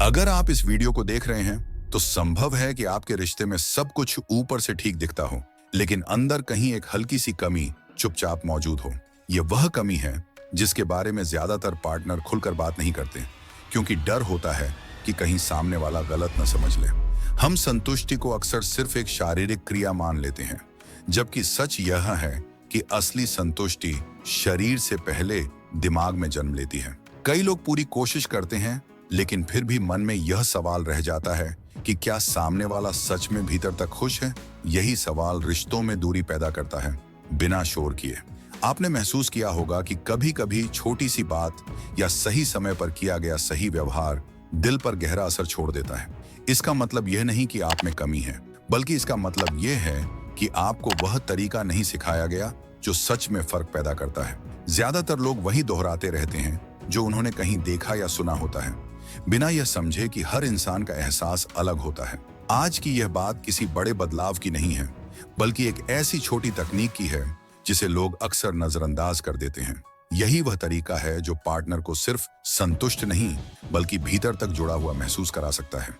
अगर आप इस वीडियो को देख रहे हैं तो संभव है कि आपके रिश्ते में सब कुछ ऊपर से ठीक दिखता हो, लेकिन अंदर कहीं एक हल्की सी कमी चुपचाप मौजूद हो। यह वह कमी है जिसके बारे में ज्यादातर पार्टनर खुलकर बात नहीं करते, क्योंकि डर होता है कि कहीं सामने वाला गलत न समझ ले। हम संतुष्टि को अक्सर सिर्फ एक शारीरिक क्रिया मान लेते हैं, जबकि सच यह है कि असली संतुष्टि शरीर से पहले दिमाग में जन्म लेती है। कई लोग पूरी कोशिश करते हैं, लेकिन फिर भी मन में यह सवाल रह जाता है कि क्या सामने वाला सच में भीतर तक खुश है। यही सवाल रिश्तों में दूरी पैदा करता है, बिना शोर किए। आपने महसूस किया होगा कि कभी-कभी छोटी सी बात या सही समय पर किया गया सही व्यवहार दिल पर गहरा असर छोड़ देता है। इसका मतलब यह नहीं कि आप में कमी है, बल्कि इसका मतलब यह है कि आपको वह तरीका नहीं सिखाया गया जो सच में फर्क पैदा करता है। ज्यादातर लोग वही दोहराते रहते हैं जो उन्होंने कहीं देखा या सुना होता है, बिना यह समझे कि हर इंसान का एहसास अलग होता है। आज की यह बात किसी बड़े बदलाव की नहीं है, बल्कि एक ऐसी छोटी तकनीक की है जिसे लोग अक्सर नजरअंदाज कर देते हैं। यही वह तरीका है जो पार्टनर को सिर्फ संतुष्ट नहीं, बल्कि भीतर तक जुड़ा हुआ महसूस करा सकता है।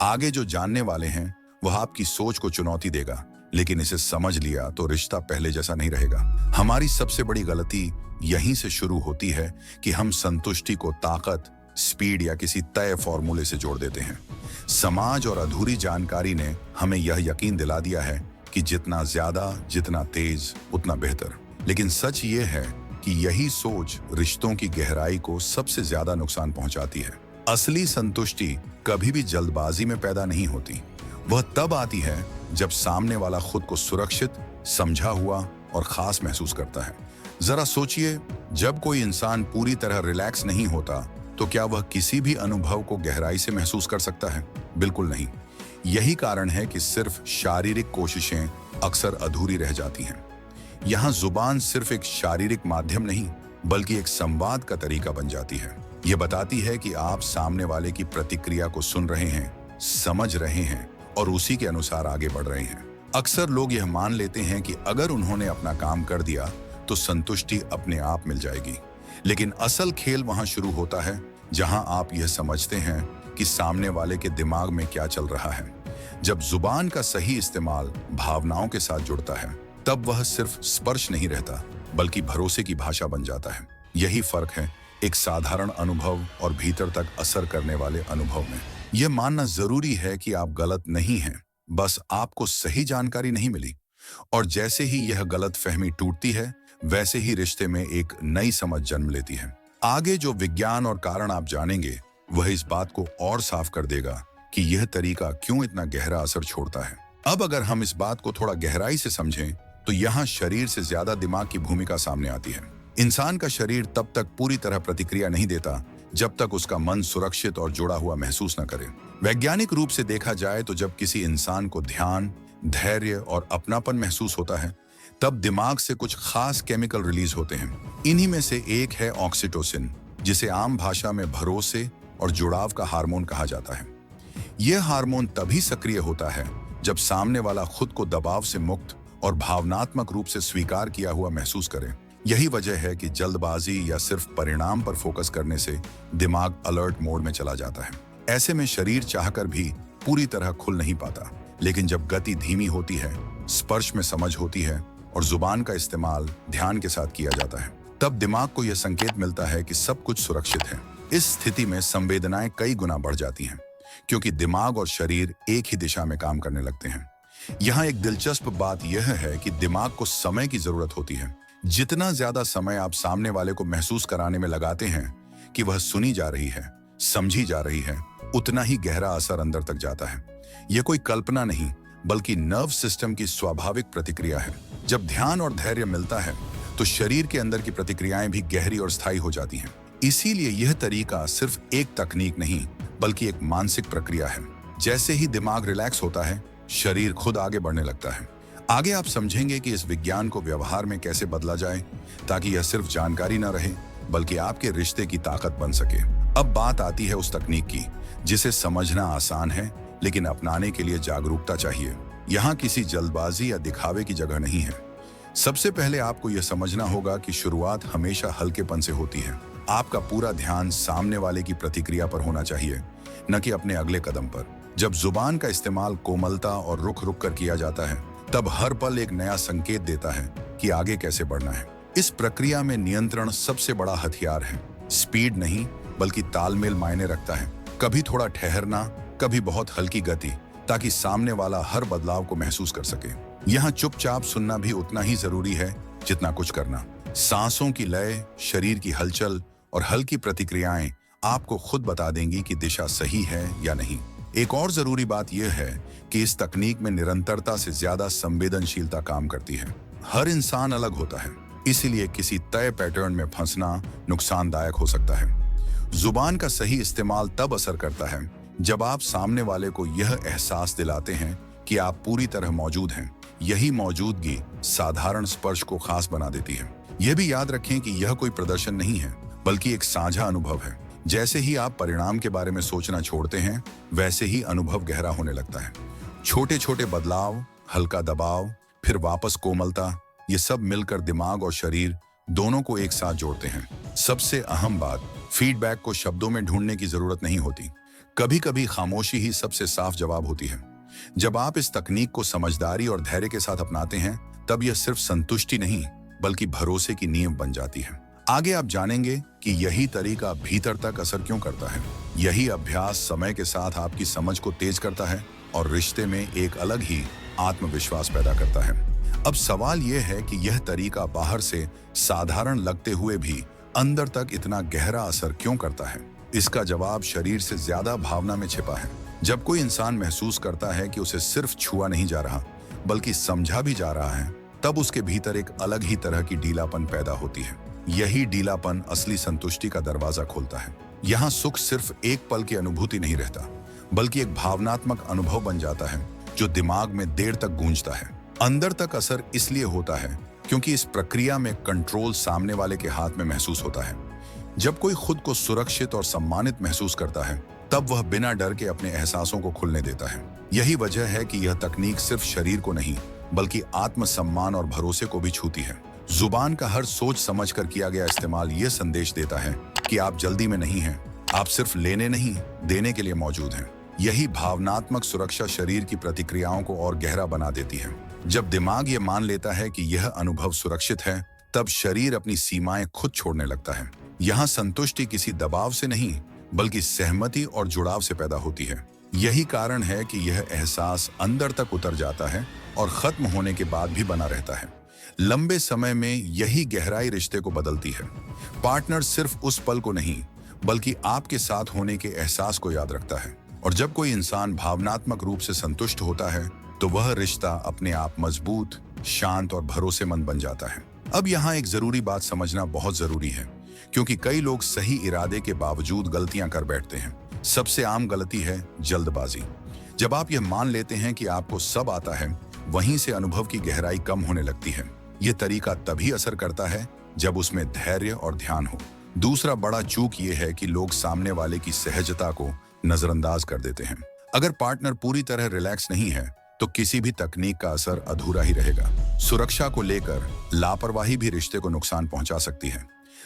आगे जो जानने वाले हैं वह आपकी सोच को चुनौती देगा, लेकिन इसे समझ लिया तो रिश्ता पहले जैसा नहीं रहेगा। हमारी सबसे बड़ी गलती यहीं से शुरू होती है कि हम संतुष्टि को ताकत, स्पीड या किसी तय फॉर्मूले से जोड़ देते हैं। समाज और अधूरी जानकारी ने हमें यह यकीन दिला दिया है कि जितना ज्यादा, जितना तेज, उतना बेहतर। लेकिन सच ये है कि यही सोच रिश्तों की गहराई को सबसे ज्यादा नुकसान पहुंचाती है। असली संतुष्टि कभी भी जल्दबाजी में पैदा नहीं होती। वह तब आती है जब सामने वाला खुद को सुरक्षित, समझा हुआ और खास महसूस करता है। जरा सोचिए, जब कोई इंसान पूरी तरह रिलैक्स नहीं होता तो क्या वह किसी भी अनुभव को गहराई से महसूस कर सकता है? बिल्कुल नहीं। यही कारण है कि सिर्फ शारीरिक कोशिशें अक्सर अधूरी रह जाती हैं। यहाँ जुबान सिर्फ एक शारीरिक माध्यम नहीं, बल्कि एक संवाद का तरीका बन जाती है। यह बताती है कि आप सामने वाले की प्रतिक्रिया को सुन रहे हैं, समझ रहे हैं और उसी के अनुसार आगे बढ़ रहे हैं। अक्सर लोग यह मान लेते हैं कि अगर उन्होंने अपना काम कर दिया तो संतुष्टि अपने आप मिल जाएगी। लेकिन असल खेल वहां शुरू होता है जहां आप यह समझते हैं कि सामने वाले के दिमाग में क्या चल रहा है। जब जुबान का सही इस्तेमाल भावनाओं के साथ जुड़ता है, तब वह सिर्फ स्पर्श नहीं रहता, बल्कि भरोसे की भाषा बन जाता है। यही फर्क है एक साधारण अनुभव और भीतर तक असर करने वाले अनुभव में। यह मानना जरूरी है कि आप गलत नहीं हैं, बस आपको सही जानकारी नहीं मिली। और जैसे ही यह गलतफहमी टूटती है, वैसे ही रिश्ते में एक नई समझ जन्म लेती है। आगे जो विज्ञान और कारण आप जानेंगे, वह इस बात को और साफ कर देगा कि यह तरीका क्यों इतना गहरा असर छोड़ता है। अब अगर हम इस बात को थोड़ा गहराई से समझें, तो यहाँ शरीर से ज्यादा दिमाग की भूमिका सामने आती है। इंसान का शरीर तब तक पूरी तरह प्रतिक्रिया नहीं देता जब तक उसका मन सुरक्षित और जुड़ा हुआ महसूस न करे। वैज्ञानिक रूप से देखा जाए तो जब किसी इंसान को ध्यान, धैर्य और अपनापन महसूस होता है, तब दिमाग से कुछ खास केमिकल रिलीज होते हैं। इन्हीं में से एक है ऑक्सीटोसिन, जिसे आम भाषा में भरोसे और जुड़ाव का हार्मोन कहा जाता है। यह हार्मोन तभी सक्रिय होता है जब सामने वाला खुद को दबाव से मुक्त और भावनात्मक रूप से स्वीकार किया हुआ महसूस करे। यही वजह है कि जल्दबाजी या सिर्फ परिणाम पर फोकस करने से दिमाग अलर्ट मोड में चला जाता है। ऐसे में शरीर चाहकर भी पूरी तरह खुल नहीं पाता, लेकिन जब गति धीमी होती है, स्पर्श में समझ होती है और जुबान का इस्तेमाल ध्यान के साथ किया जाता है, तब दिमाग को यह संकेत मिलता है कि सब कुछ सुरक्षित है। इस स्थिति में संवेदनाएं कई गुना बढ़ जाती हैं, क्योंकि दिमाग और शरीर एक ही दिशा में काम करने लगते हैं। यहाँ एक दिलचस्प बात यह है कि दिमाग को समय की जरूरत होती है। जितना ज्यादा समय आप सामने वाले को महसूस कराने में लगाते हैं कि वह सुनी जा रही है, समझी जा रही है, उतना ही गहरा असर अंदर तक जाता है। यह कोई कल्पना नहीं, बल्कि नर्व सिस्टम की स्वाभाविक प्रतिक्रिया है। जब ध्यान और धैर्य मिलता है, तो शरीर के अंदर की प्रतिक्रियाएं भी गहरी और स्थायी हो जाती हैं। इसीलिए यह तरीका सिर्फ एक तकनीक नहीं, बल्कि एक मानसिक प्रक्रिया है। जैसे ही दिमाग रिलैक्स होता है, शरीर खुद आगे बढ़ने लगता है। आगे आप समझेंगे कि इस विज्ञान को व्यवहार में कैसे बदला जाए, ताकि यह सिर्फ जानकारी न रहे, बल्कि आपके रिश्ते की ताकत बन सके। अब बात आती है उस तकनीक की जिसे समझना आसान है, लेकिन अपनाने के लिए जागरूकता चाहिए। यहाँ किसी जल्दबाजी या दिखावे की जगह नहीं है। सबसे पहले आपको यह समझना होगा कि शुरुआत हमेशा हल्केपन से होती है। आपका पूरा ध्यान सामने वाले की प्रतिक्रिया पर होना चाहिए, न कि अपने अगले कदम पर। जब जुबान का इस्तेमाल कोमलता और रुक रुक कर किया जाता है, तब हर पल एक नया संकेत देता है कि आगे कैसे बढ़ना है। इस प्रक्रिया में नियंत्रण सबसे बड़ा हथियार है। स्पीड नहीं, बल्कि तालमेल मायने रखता है। कभी थोड़ा ठहरना, कभी बहुत हल्की गति, ताकि सामने वाला हर बदलाव को महसूस कर सके। यहाँ चुपचाप सुनना भी उतना ही जरूरी है जितना कुछ करना। सांसों की लय, शरीर की हलचल और हल्की प्रतिक्रियाएं आपको खुद बता देंगी कि दिशा सही है या नहीं। एक और जरूरी बात यह है कि इस तकनीक में निरंतरता से ज्यादा संवेदनशीलता काम करती है। हर इंसान अलग होता है, इसीलिए किसी तय पैटर्न में फंसना नुकसानदायक हो सकता है। जुबान का सही इस्तेमाल तब असर करता है जब आप सामने वाले को यह एहसास दिलाते हैं कि आप पूरी तरह मौजूद हैं। यही मौजूदगी साधारण स्पर्श को खास बना देती है। यह भी याद रखें कि यह कोई प्रदर्शन नहीं है, बल्कि एक साझा अनुभव है। जैसे ही आप परिणाम के बारे में सोचना छोड़ते हैं, वैसे ही अनुभव गहरा होने लगता है। छोटे छोटे बदलाव, हल्का दबाव, फिर वापस कोमलता, ये सब मिलकर दिमाग और शरीर दोनों को एक साथ जोड़ते हैं। सबसे अहम बात, फीडबैक को शब्दों में ढूंढने की जरूरत नहीं होती। कभी कभी खामोशी ही सबसे साफ जवाब होती है। जब आप इस तकनीक को समझदारी और धैर्य के साथ अपनाते हैं, तब यह सिर्फ संतुष्टि नहीं, बल्कि भरोसे की नींव बन जाती है। आगे आप जानेंगे कि यही तरीका भीतर तक असर क्यों करता है। यही अभ्यास समय के साथ आपकी समझ को तेज करता है और रिश्ते में एक अलग ही आत्मविश्वास पैदा करता है। अब सवाल यह है कि यह तरीका बाहर से साधारण लगते हुए भी अंदर तक इतना गहरा असर क्यों करता है। इसका जवाब शरीर से ज्यादा भावना में छिपा है। जब कोई इंसान महसूस करता है कि उसे सिर्फ छुआ नहीं जा रहा, बल्कि समझा भी जा रहा है, तब उसके भीतर एक अलग ही तरह की ढीलापन पैदा होती है। यही ढीलापन असली संतुष्टि का दरवाजा खोलता है। यहाँ सुख सिर्फ एक पल की अनुभूति नहीं रहता, बल्कि एक भावनात्मक अनुभव बन जाता है जो दिमाग में देर तक गूंजता है। अंदर तक असर इसलिए होता है क्योंकि इस प्रक्रिया में कंट्रोल सामने वाले के हाथ में महसूस होता है। जब कोई खुद को सुरक्षित और सम्मानित महसूस करता है, तब वह बिना डर के अपने एहसासों को खुलने देता है। यही वजह है कि यह तकनीक सिर्फ शरीर को नहीं, बल्कि आत्मसम्मान और भरोसे को भी छूती है। जुबान का हर सोच समझ कर किया गया इस्तेमाल यह संदेश देता है कि आप जल्दी में नहीं हैं, आप सिर्फ लेने नहीं, देने के लिए मौजूद हैं। यही भावनात्मक सुरक्षा शरीर की प्रतिक्रियाओं को और गहरा बना देती है। जब दिमाग ये मान लेता है कि यह अनुभव सुरक्षित है, तब शरीर अपनी सीमाएं खुद छोड़ने लगता है। यहाँ संतुष्टि किसी दबाव से नहीं, बल्कि सहमति और जुड़ाव से पैदा होती है। यही कारण है कि यह एहसास अंदर तक उतर जाता है और खत्म होने के बाद भी बना रहता है। लंबे समय में यही गहराई रिश्ते को बदलती है। पार्टनर सिर्फ उस पल को नहीं, बल्कि आपके साथ होने के एहसास को याद रखता है। और जब कोई इंसान भावनात्मक रूप से संतुष्ट होता है, तो वह रिश्ता अपने आप मजबूत, शांत और भरोसेमंद बन जाता है। अब यहाँ एक जरूरी बात समझना बहुत जरूरी है, क्योंकि कई लोग सही इरादे के बावजूद गलतियां कर बैठते हैं। सबसे आम गलती है जल्दबाजी। जब आप यह मान लेते हैं कि आपको सब आता है, वहीं से अनुभव की गहराई कम होने लगती है। यह तरीका तभी असर करता है जब उसमें धैर्य और ध्यान हो। दूसरा बड़ा चूक ये है कि लोग सामने वाले की सहजता को नजरअंदाज कर देते हैं। अगर पार्टनर पूरी तरह रिलैक्स नहीं है, तो किसी भी तकनीक का असर अधूरा ही रहेगा। सुरक्षा को लेकर लापरवाही भी रिश्ते को नुकसान पहुंचा सकती है।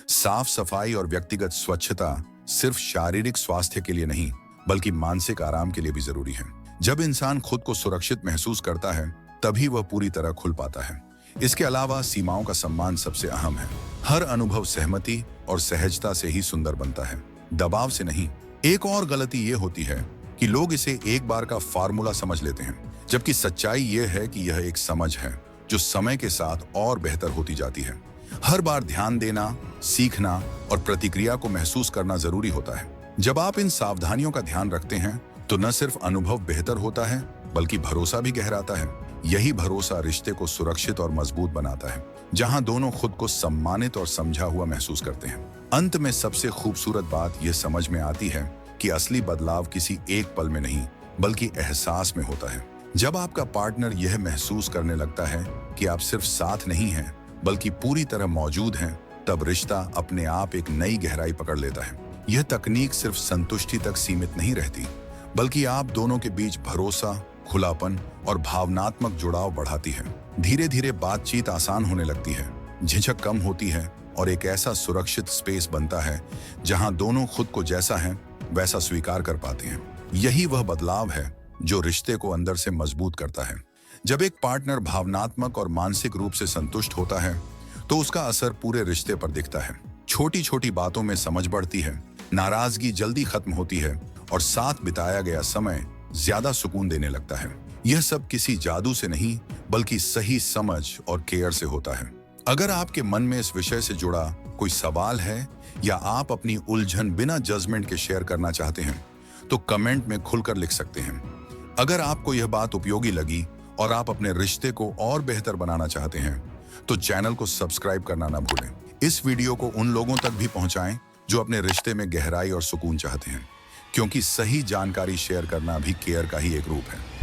साफ सफाई और व्यक्तिगत स्वच्छता सिर्फ शारीरिक स्वास्थ्य के लिए नहीं, बल्कि मानसिक आराम के लिए भी जरूरी है। जब इंसान खुद को सुरक्षित महसूस करता है, तभी वह पूरी तरह खुल पाता है। इसके अलावा सीमाओं का सम्मान सबसे अहम है। हर अनुभव सहमति और सहजता से ही सुंदर बनता है, दबाव से नहीं। एक और गलती ये होती है कि लोग इसे एक बार का फार्मूला समझ लेते हैं, जबकि सच्चाई ये है कि यह एक समझ है जो समय के साथ और बेहतर होती जाती है। हर बार ध्यान देना, सीखना और प्रतिक्रिया को महसूस करना जरूरी होता है। जब आप इन सावधानियों का ध्यान रखते हैं, तो न सिर्फ अनुभव बेहतर होता है, बल्कि भरोसा भी गहराता है। यही भरोसा रिश्ते को सुरक्षित और मजबूत बनाता है, जहां दोनों खुद को सम्मानित और समझा हुआ महसूस करते हैं। अंत में सबसे खूबसूरत बात यह समझ में आती है कि असली बदलाव किसी एक पल में नहीं, बल्कि एहसास में होता है। जब आपका पार्टनर यह महसूस करने लगता है कि आप सिर्फ साथ नहीं हैं, बल्कि पूरी तरह मौजूद हैं, तब रिश्ता अपने आप एक नई गहराई पकड़ लेता है। यह तकनीक सिर्फ संतुष्टि तक सीमित नहीं रहती, बल्कि आप दोनों के बीच भरोसा, खुलापन और भावनात्मक जुड़ाव बढ़ाती है। धीरे धीरे बातचीत आसान होने लगती है, झिझक कम होती है और एक ऐसा सुरक्षित स्पेस बनता है जहां दोनों खुद को जैसा है वैसा स्वीकार कर पाते हैं। यही वह बदलाव है जो रिश्ते को अंदर से मजबूत करता है। जब एक पार्टनर भावनात्मक और मानसिक रूप से संतुष्ट होता है तो उसका असर पूरे रिश्ते पर दिखता है। छोटी छोटी बातों में समझ बढ़ती है, नाराजगी जल्दी खत्म होती है और साथ बिताया गया समय ज्यादा सुकून देने लगता है। यह सब किसी जादू से नहीं बल्कि सही समझ और केयर से होता है। अगर आपके मन में इस विषय से जुड़ा कोई सवाल है या आप अपनी उलझन बिना जजमेंट के शेयर करना चाहते हैं तो कमेंट में खुलकर लिख सकते हैं। अगर आपको यह बात उपयोगी लगी और आप अपने रिश्ते को और बेहतर बनाना चाहते हैं तो चैनल को सब्सक्राइब करना ना भूलें। इस वीडियो को उन लोगों तक भी पहुंचाएं जो अपने रिश्ते में गहराई और सुकून चाहते हैं, क्योंकि सही जानकारी शेयर करना भी केयर का ही एक रूप है।